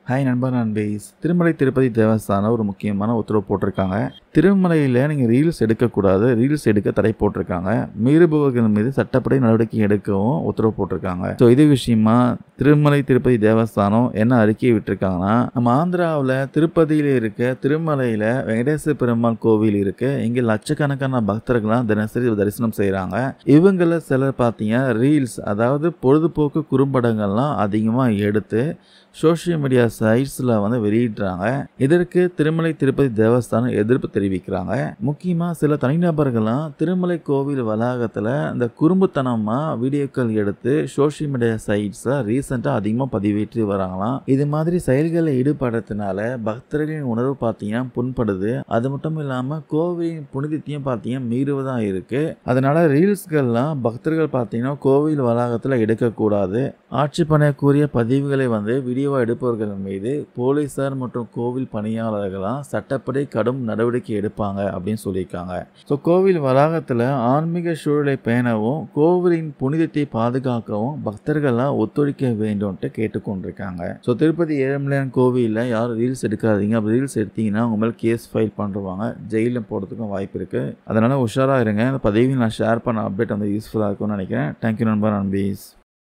Hi நண்பா நண்பீஸ். திருமலை திருப்பதி தேவஸ்தானம் ஒரு முக்கியமான உத்தரவு போட்டிருக்காங்க. திருமலையில் நீங்கள் ரீல்ஸ் எடுக்கக்கூடாது, ரீல்ஸ் எடுக்க தடை போட்டிருக்காங்க. மீறுபவர்கள் மீது சட்டப்படி நடவடிக்கை எடுக்கவும் உத்தரவு போட்டிருக்காங்க. ஸோ இது விஷயமா திருமலை திருப்பதி தேவஸ்தானம் என்ன அறிக்கையை விட்டுருக்காங்கன்னா, நம்ம ஆந்திராவில் திருப்பதியில் இருக்க திருமலையில் வெங்கடேச பெருமாள் கோவில் இருக்கு. இங்கே லட்சக்கணக்கான பக்தர்கள்லாம் தினசரி தரிசனம் செய்கிறாங்க. இவங்கள சிலர் பார்த்தீங்கன்னா ரீல்ஸ், அதாவது பொழுதுபோக்கு குறும்படங்கள்லாம் அதிகமாக எடுத்து சோஷியல் மீடியா சைட்ஸில் வெளியிடுறாங்க. இதற்கு திருமலை திருப்பதி தேவஸ்தானம் எதிர்ப்பு தெரிவிக்கிறாங்க. முக்கியமாக சில தனிநபர்கள்லாம் திருமலை கோவில் வளாகத்தில் இந்த குறும்புத்தனமாக வீடியோக்கள் எடுத்து சோஷியல் மீடியா சைட்ஸில் ரீசெண்டாக அதிகமாக பதிவேற்றி வராங்களாம். இது மாதிரி செயல்களில் ஈடுபடுறதுனால பக்தர்களின் உணர்வு பார்த்தீங்கன்னா புண்படுது. அது மட்டும் இல்லாமல் கோவிலின் புனிதத்தையும் பார்த்தீங்கன்னா மீறுவதாக இருக்குது. அதனால் ரீல்ஸ்கள்லாம் பக்தர்கள் பார்த்தீங்கன்னா கோவில் வளாகத்தில் எடுக்கக்கூடாது. ஆட்சி பண்ணக்கூடிய பதிவுகளை வீடியோவா எடுப்பவர்கள் மீது போலீசார் மற்றும் கோவில் பணியாளர்களாம் சட்டப்படி கடும் நடவடிக்கை எடுப்பாங்க அப்படின்னு சொல்லியிருக்காங்க. ஸோ கோவில் வளாகத்தில் ஆன்மீக சூழலை பேணவும் கோவிலின் புனிதத்தை பாதுகாக்கவும் பக்தர்கள்லாம் ஒத்துழைக்க வேண்டும்ட்டு கேட்டுக்கொண்டிருக்காங்க. ஸோ திருப்பதி ஏழுமலையான் கோவிலில் யாரும் ரீல்ஸ் எடுக்காதீங்க. அப்படி ரீல்ஸ் எடுத்தீங்கன்னா உங்க மேலே கேஸ் ஃபைல் பண்ணுவாங்க, ஜெயிலில் போகிறதுக்கும் வாய்ப்பு இருக்குது. அதனால் உஷாராக இருங்க. இந்த பதிவில் நான் ஷேர் பண்ண அப்டேட் யூஸ்ஃபுல்லாக இருக்கும்னு நினைக்கிறேன். தேங்க்யூ நண்பா நண்பீஸ்.